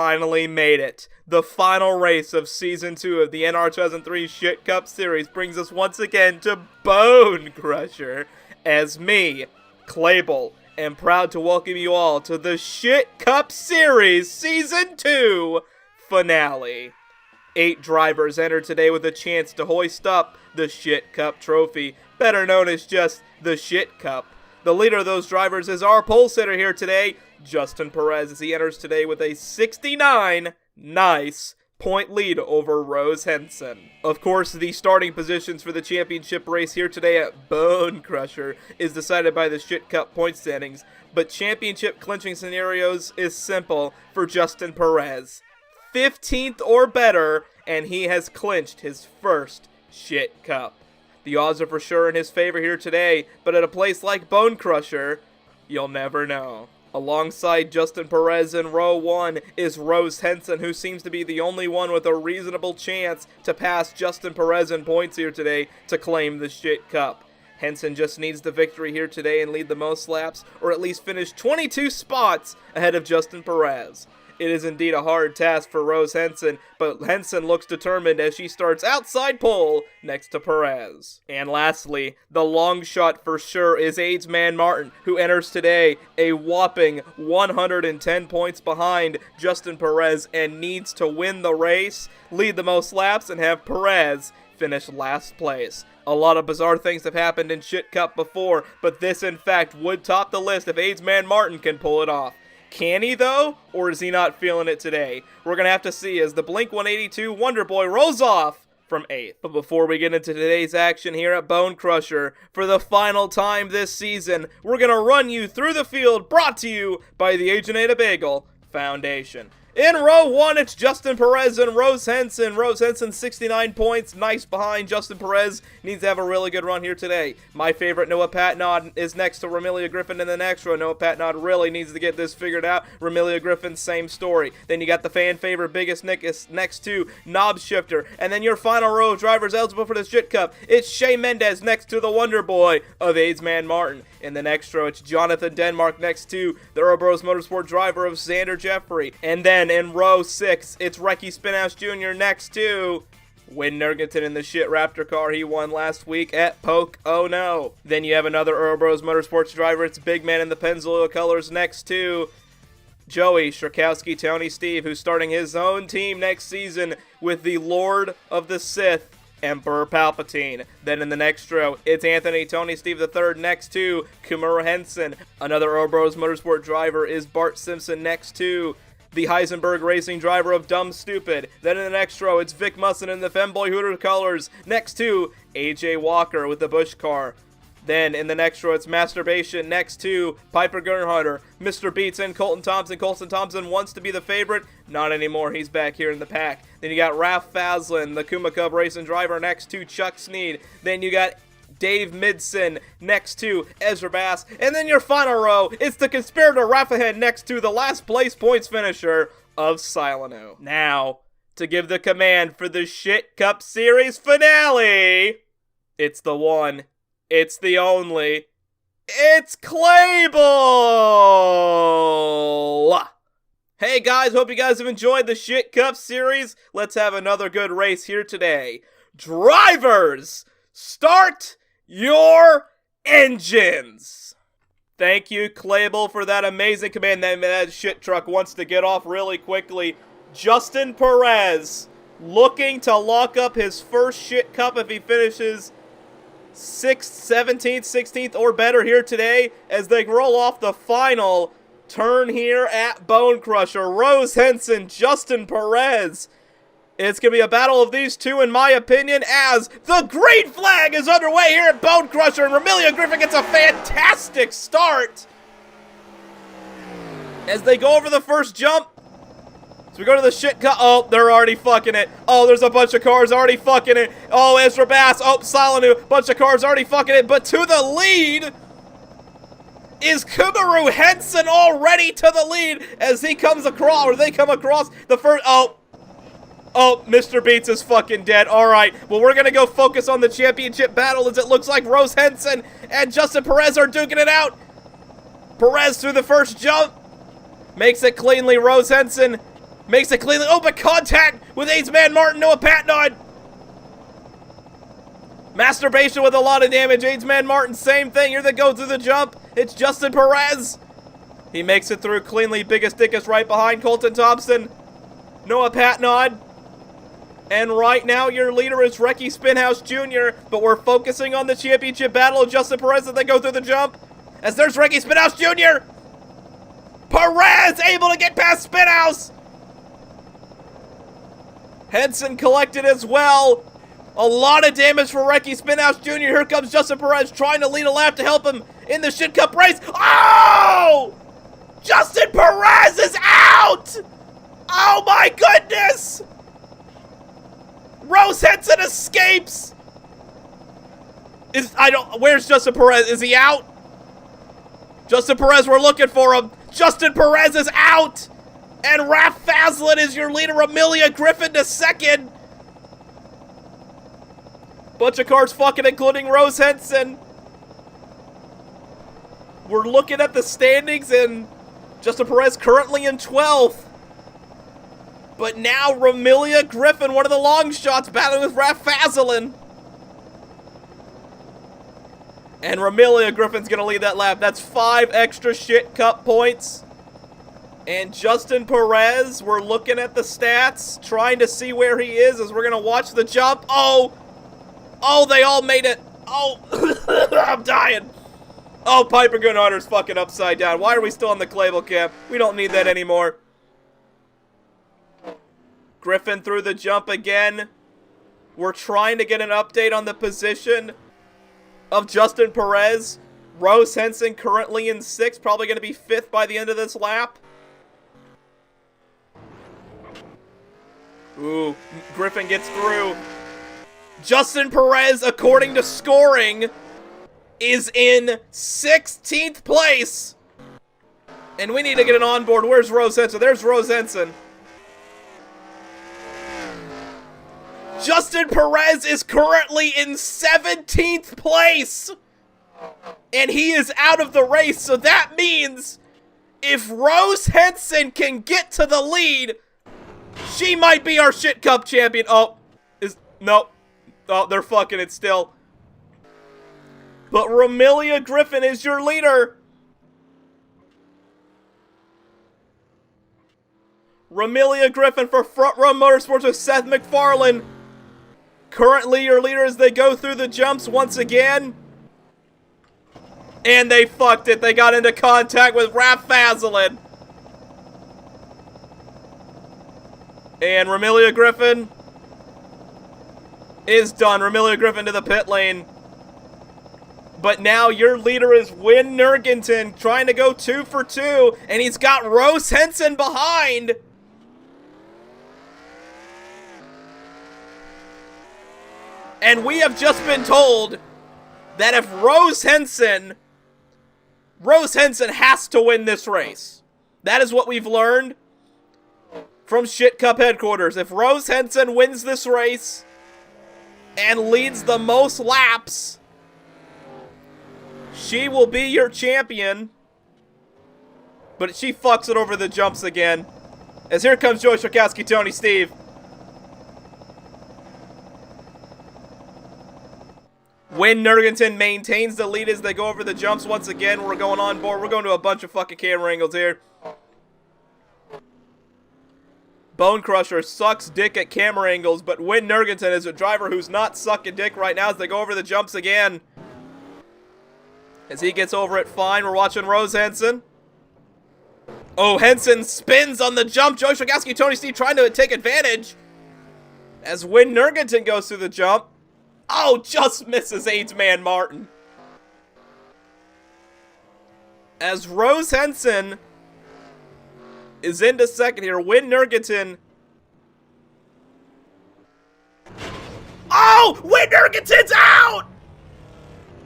finally made it. The final race of Season 2 of the NR2003 ShitCup Series brings us once again to Bone Crusher, as me, Clabel, am proud to welcome you all to the ShitCup Series Season 2 finale. 8 drivers enter today with a chance to hoist up the ShitCup trophy, better known as just the ShitCup. The leader of those drivers is our pole sitter here today, Justin Perez, as he enters today with a 69 nice point lead over Rose Henson. Of course, the starting positions for the championship race here today at Bone Crusher is decided by the ShitCup point standings, but championship clinching scenarios is simple for Justin Perez. 15th or better, and he has clinched his first ShitCup. The odds are for sure in his favor here today, but at a place like Bone Crusher, you'll never know. Alongside Justin Perez in row 1 is Rose Henson, who seems to be the only one with a reasonable chance to pass Justin Perez in points here today to claim the ShitCup. Henson just needs the victory here today and lead the most laps, or at least finish 22 spots ahead of Justin Perez. It is indeed a hard task for Rose Henson, but Henson looks determined as she starts outside pole next to Perez. And lastly, the long shot for sure is AIDS Man Martin, who enters today a whopping 110 points behind Justin Perez and needs to win the race, lead the most laps, and have Perez finish last place. A lot of bizarre things have happened in ShitCup before, but this in fact would top the list if AIDS Man Martin can pull it off. Can he, though? Or is he not feeling it today? We're going to have to see as the Blink-182 Wonder Boy rolls off from 8th. But before we get into today's action here at Bone Crusher, for the final time this season, we're going to run you through the field, brought to you by the Agent Bagel Foundation. In row 1, it's Justin Perez and Rose Henson. Rose Henson, 69 points, nice behind. Justin Perez needs to have a really good run here today. My favorite, Noah Patnod, is next to Romelia Griffin in the next row. Noah Patnod really needs to get this figured out. Romelia Griffin, same story. Then you got the fan favorite, Biggest Nick is next to Knob Shifter. And then your final row of drivers eligible for the ShitCup, it's Shea Mendez next to the Wonder Boy of AIDS Man Martin. In the next row, it's Jonathan Denmark next to the Ouroboros Motorsport driver of Xander Jeffrey. And then in row 6, it's Recky Spinhouse Jr. next to Wyn Nergenton in the Shit Raptor car he won last week at Pocono. Then you have another Ouroboros Motorsports driver, it's Big Man in the Pennzoil colors next to Joey Strakowski Tony Steve, who's starting his own team next season with the Lord of the Sith, Emperor Palpatine. Then in the next row, it's Anthony Tony Steve III next to Kumura Henson. Another Ouroboros Motorsport driver is Bart Simpson next to the Heisenberg Racing driver of Dumb Stupid. Then in the next row, it's Vic Musson in the Femboy Hooter colors next to AJ Walker with the Busch car. Then in the next row, it's Masturbation next to Piper Gernhardt, Mr. Beats, and Colton Thompson. Colton Thompson wants to be the favorite. Not anymore. He's back here in the pack. Then you got Ralph Faslin, the Kuma Cub Racing driver, next to Chuck Sneed. Then you got Dave Midson next to Ezra Bass. And then your final row, it's the Conspirator Rafahead next to the last place points finisher of Sileno. Now, to give the command for the ShitCup Series finale, it's the one, it's the only, it's Clabel! Hey guys, hope you guys have enjoyed the ShitCup Series. Let's have another good race here today. Drivers, start your engines! Thank you, Clabel, for that amazing command. That shit truck wants to get off really quickly. Justin Perez looking to lock up his first ShitCup if he finishes 6th, 17th, 16th, or better here today as they roll off the final turn here at Bone Crusher. Rose Henson, Justin Perez. It's going to be a battle of these two, in my opinion, as the green flag is underway here at Bone Crusher, and Romelia Griffin gets a fantastic start as they go over the first jump. So we go to the ShitCup. Oh, they're already fucking it. Oh, there's a bunch of cars already fucking it. Oh, Ezra Bass. Oh, Silenu. Bunch of cars already fucking it. But to the lead is Kumura Henson, already to the lead as he comes across, or they come across the first. Oh, Mr. Beats is fucking dead. All right. Well, we're going to go focus on the championship battle as it looks like Rose Henson and Justin Perez are duking it out. Perez through the first jump. Makes it cleanly. Rose Henson Makes a cleanly open contact with Ace Man Martin. Noah Patnod. Masturbation with a lot of damage. Ace Man Martin, same thing. Here they go through the jump. It's Justin Perez. He makes it through cleanly. Biggest Dick is right behind Colton Thompson. Noah Patnod. And right now, your leader is Recky Spinhouse Jr., but we're focusing on the championship battle of Justin Perez as they go through the jump. As there's Recky Spinhouse Jr. Perez able to get past Spinhouse. Henson collected as well. A lot of damage for Recky Spinhouse Jr. Here comes Justin Perez trying to lead a lap to help him in the ShitCup race. Oh! Justin Perez is out! Oh my goodness! Rose Henson escapes! Where's Justin Perez? Is he out? Justin Perez, we're looking for him. Justin Perez is out! And Raph Faslin is your leader. Amelia Griffin to second. Bunch of cars fucking, including Rose Henson. We're looking at the standings, and Justin Perez currently in 12th. But now Amelia Griffin, one of the long shots, battling with Raph Faslin. And Amelia Griffin's going to lead that lap. That's 5 extra ShitCup points. And Justin Perez, we're looking at the stats, trying to see where he is as we're going to watch the jump. Oh, they all made it. Oh, I'm dying. Oh, Piper Gunhunter's fucking upside down. Why are we still on the Clabel cap? We don't need that anymore. Griffin through the jump again. We're trying to get an update on the position of Justin Perez. Rose Henson currently in 6th, probably going to be 5th by the end of this lap. Ooh, Griffin gets through. Justin Perez, according to scoring, is in 16th place. And we need to get an onboard. Where's Rose Henson? There's Rose Henson. Justin Perez is currently in 17th place. And he is out of the race. So that means if Rose Henson can get to the lead, she might be our ShitCup champion. No. Oh, they're fucking it still. But Amelia Griffin is your leader. Amelia Griffin for Front Row Motorsports with Seth MacFarlane. Currently your leader as they go through the jumps once again. And they fucked it. They got into contact with Raph Faslin. And Amelia Griffin is done. Amelia Griffin to the pit lane. But now your leader is Wyn Nurgenton, trying to go 2 for 2. And he's got Rose Henson behind. And we have just been told that if Rose Henson has to win this race. That is what we've learned from ShitCup headquarters. If Rose Henson wins this race and leads the most laps, she will be your champion. But she fucks it over the jumps again. As here comes Joey Shakowski, Tony Steve. Wyn Nurgenton maintains the lead as they go over the jumps once again. We're going on board. We're going to a bunch of fucking camera angles here. Bone Crusher sucks dick at camera angles, but Wyn Nurgenton is a driver who's not sucking dick right now as they go over the jumps again. As he gets over it fine, we're watching Rose Henson. Oh, Henson spins on the jump. Joey Shakowski, Tony Steve trying to take advantage. As Wyn Nurgenton goes through the jump. Oh, just misses AIDS Man Martin. As Rose Henson is into second here, Wyn Nurgenton. Oh, Wyn Nurgenton's out!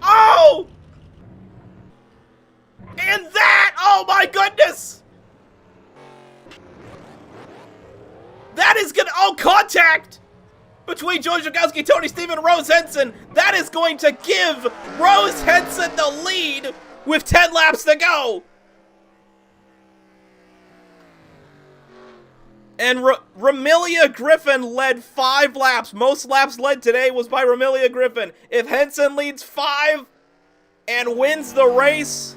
Oh! And that, oh my goodness! That is gonna, oh, contact! Between Joey Shakowski, Tony Steve, and Rose Henson. That is going to give Rose Henson the lead with 10 laps to go. And Ramilia Griffin led 5 laps. Most laps led today was by Ramilia Griffin. If Henson leads 5 and wins the race,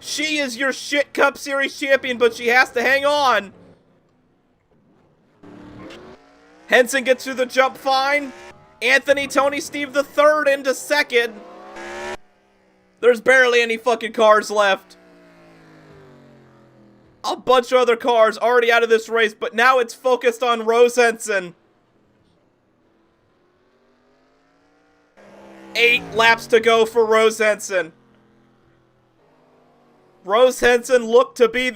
she is your ShitCup Series champion, but she has to hang on. Henson gets through the jump fine. Anthony Tony Steve the third into second. There's barely any fucking cars left. A bunch of other cars already out of this race, but now it's focused on Rose Henson. 8 laps to go for Rose Henson. Rose Henson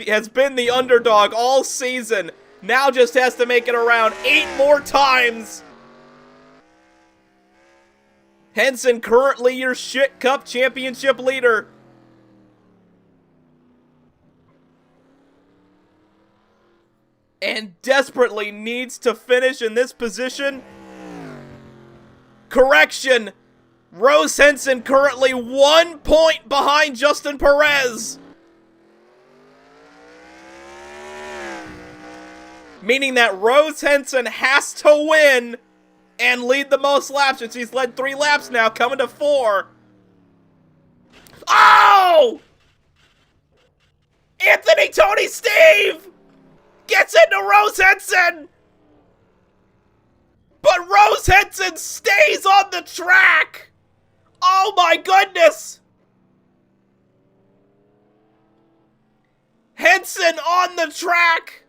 has been the underdog all season. Now just has to make it around 8 more times. Henson currently your ShitCup Championship leader. And desperately needs to finish in this position. Correction! Rose Henson currently 1 point behind Justin Perez. Meaning that Rose Henson has to win and lead the most laps, and she's led 3 laps now, coming to 4. Oh! Anthony Tony Steve gets into Rose Henson! But Rose Henson stays on the track! Oh my goodness! Henson on the track!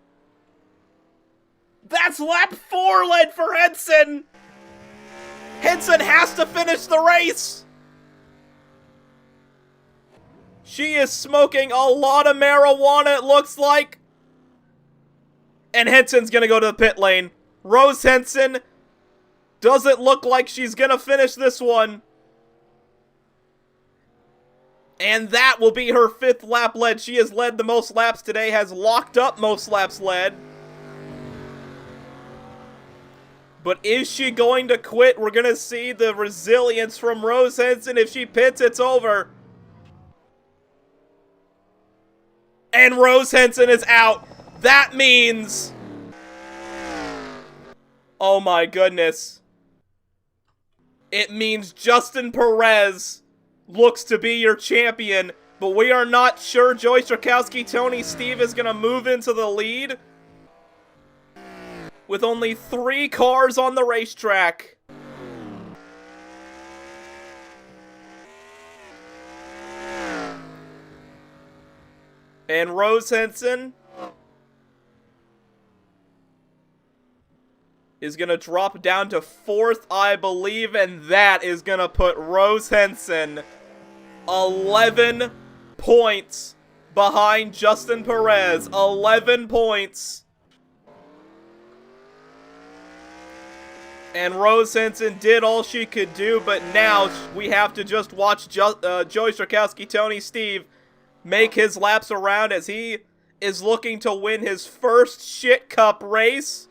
That's lap 4 led for Henson! Henson has to finish the race! She is smoking a lot of marijuana, it looks like. And Henson's gonna go to the pit lane. Rose Henson doesn't look like she's gonna finish this one. And that will be her 5th lap led. She has led the most laps today, has locked up most laps led. But is she going to quit? We're going to see the resilience from Rose Henson. If she pits, it's over. And Rose Henson is out. That means... oh my goodness. It means Justin Perez looks to be your champion. But we are not sure Joey Strakowski, Tony Steve is going to move into the lead. With only 3 cars on the racetrack. And Rose Henson is going to drop down to 4th, I believe, and that is going to put Rose Henson 11 points behind Justin Perez. 11 points. And Rose Henson did all she could do, but now we have to just watch Joey Strakowski, Tony Steve, make his laps around as he is looking to win his first ShitCup race.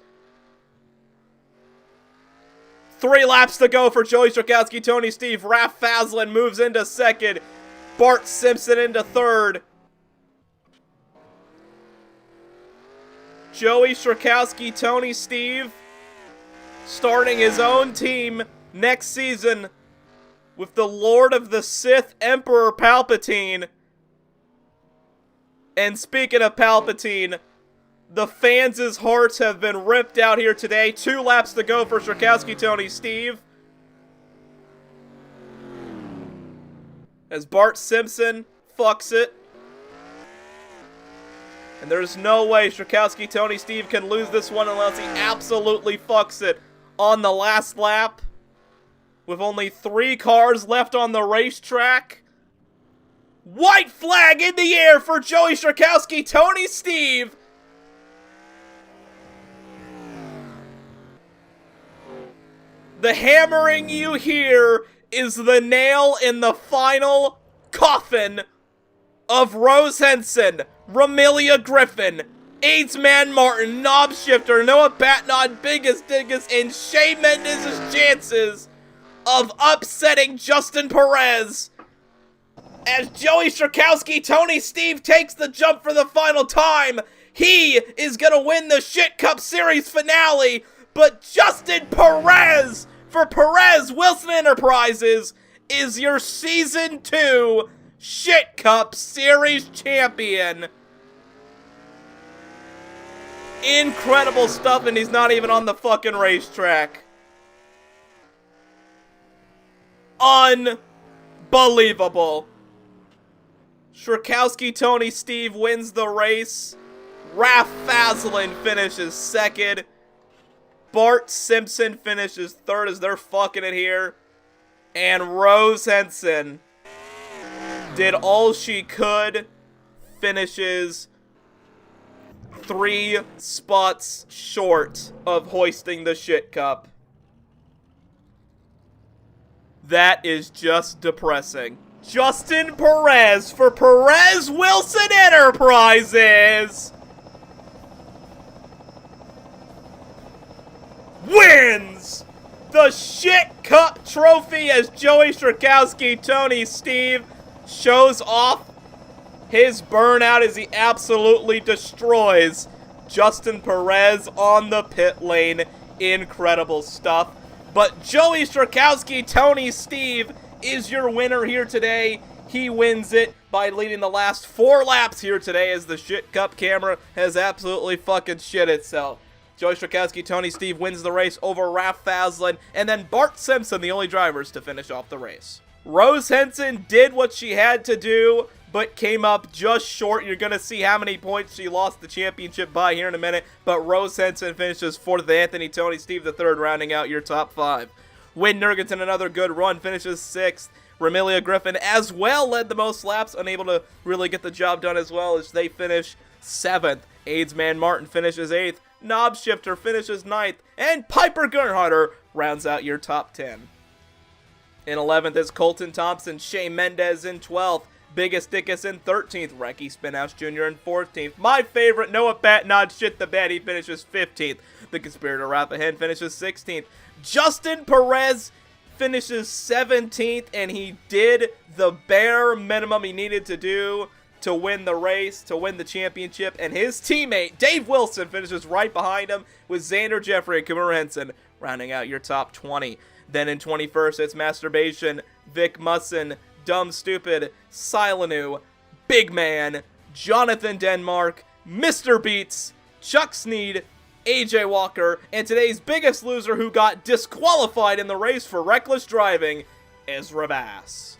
3 laps to go for Joey Strakowski, Tony Steve. Raph Faslin moves into 2nd. Bart Simpson into 3rd. Joey Strakowski, Tony Steve starting his own team next season with the Lord of the Sith, Emperor Palpatine. And speaking of Palpatine, the fans' hearts have been ripped out here today. 2 laps to go for Strakowski, Tony Steve. As Bart Simpson fucks it. And there's no way Strakowski, Tony Steve can lose this one unless he absolutely fucks it on the last lap. With only 3 cars left on the racetrack. White flag in the air for Joey Strakowski, Tony Steve. The hammering you hear is the nail in the final coffin of Rose Henson, Ramilia Griffin, AIDS Man Martin, Knob Shifter, Noah Batnod, Biggest Dingus, and Shea Mendez's chances of upsetting Justin Perez. As Joey Strakowski, Tony Steve takes the jump for the final time. He is gonna win the ShitCup Series finale, but Justin Perez for Perez Wilson Enterprises is your Season 2 ShitCup Series champion. Incredible stuff, and he's not even on the fucking racetrack. Unbelievable. Shrikowski Tony Steve wins the race. Raph Fazlin finishes second. Bart Simpson finishes third as they're fucking it here. And Rose Henson did all she could. Finishes 3 spots short of hoisting the Shit Cup. That is just depressing. Justin Perez for Perez Wilson Enterprises wins the Shit Cup trophy as Joey Shrikowski Tony Steve shows off his burnout as he absolutely destroys Justin Perez on the pit lane. Incredible stuff. But Joey Shrikowski Tony Steve is your winner here today. He wins it by leading the last 4 laps here today as the Shit Cup camera has absolutely fucking shit itself. Joey Shrikowski Tony Steve wins the race over Raph Fazlin, and then Bart Simpson, the only drivers to finish off the race. Rose Henson did what she had to do, but came up just short. You're going to see how many points she lost the championship by here in a minute, but Rose Henson finishes 4th, Anthony Tony Steve the 3rd, rounding out your top 5. Wynn Nergenton, another good run, finishes 6th. Ramilia Griffin as well led the most laps, unable to really get the job done as well as they finish 7th. Aidsman Martin finishes 8th. Knob Shifter finishes 9th. And Piper Gernharder rounds out your top 10. In 11th is Colton Thompson. Shane Mendez in 12th. Biggest Dickus in 13th. Recky Spinhouse Jr. in 14th. My favorite, Noah Batnod Shit the Bed. He finishes 15th. The Conspirator Rafa Hen finishes 16th. Justin Perez finishes 17th, and he did the bare minimum he needed to do to win the race, to win the championship, and his teammate, Dave Wilson, finishes right behind him with Xander Jeffrey and Kumar Henson rounding out your top 20. Then in 21st, it's Masturbation, Vic Musson, Dumb Stupid, Silanu, Big Man, Jonathan Denmark, Mr. Beats, Chuck Sneed, AJ Walker, and today's biggest loser who got disqualified in the race for reckless driving, Ezra Bass.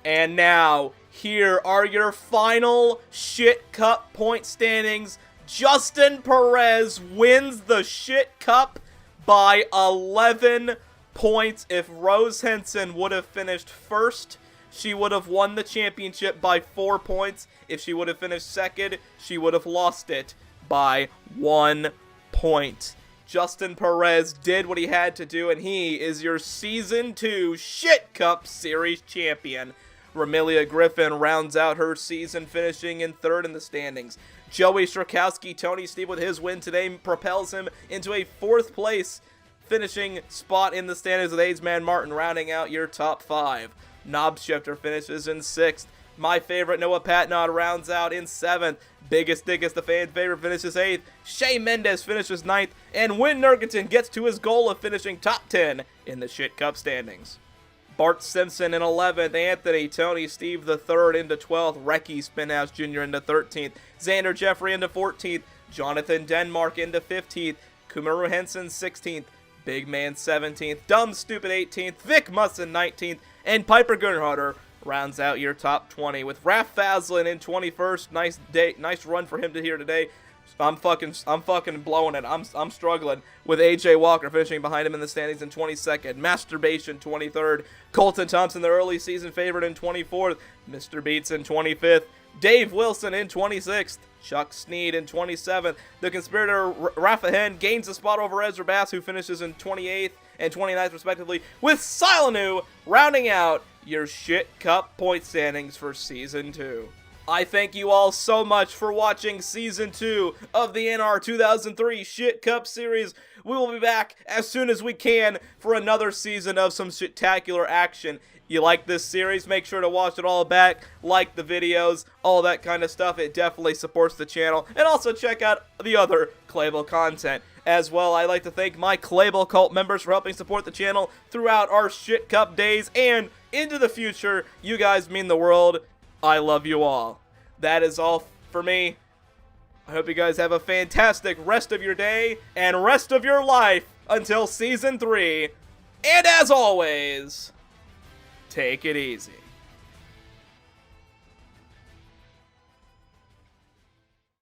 And now, here are your final Shit Cup point standings. Justin Perez wins the Shit Cup by 11 points. If Rose Henson would have finished first, she would have won the championship by 4 points. If she would have finished second, she would have lost it by 1 point. Justin Perez did what he had to do, and he is your Season 2 Shit Cup Series champion. Ramilia Griffin rounds out her season, finishing in 3rd in the standings. Joey Shrikowski Tony Steve with his win today propels him into a 4th place finishing spot in the standings with Aidsman Martin rounding out your top 5. Knob Shifter finishes in 6th. My favorite, Noah Patnod, rounds out in 7th. Biggest Dickus, the fan favorite, finishes 8th. Shea Mendez finishes 9th. And Wynn Nergenton gets to his goal of finishing top 10 in the Shit Cup standings. Bart Simpson in 11th. Anthony Tony Steve the 3rd into 12th. Recky Spinhouse Jr. into 13th. Xander Jeffrey into 14th. Jonathan Denmark into 15th. Kumaru Henson 16th. Big Man 17th. Dumb Stupid 18th. Vic Musson 19th. And Piper Gernharder rounds out your top 20 with Raph Fazlin in 21st. Nice run for him to here today. I'm fucking blowing it. I'm struggling with AJ Walker finishing behind him in the standings in 22nd. Masturbation 23rd. Colton Thompson, the early season favorite, in 24th. Mr. Beats in 25th. Dave Wilson in 26th. Chuck Sneed in 27th. The Conspirator Rafa Hen gains a spot over Ezra Bass, who finishes in 28th and 29th respectively, with Silanu rounding out your Shit Cup point standings for Season 2. I thank you all so much for watching Season 2 of the NR2003 ShitCup Series. We will be back as soon as we can for another season of some shit-tacular action. you like this series, make sure to watch it all back, like the videos, all that kind of stuff. It definitely supports the channel. And also check out the other Clabel content. As well, I'd like to thank my Clabel cult members for helping support the channel throughout our ShitCup days and into the future. You guys mean the world. I love you all. That is all for me. I hope you guys have a fantastic rest of your day and rest of your life until Season 3. And as always, take it easy.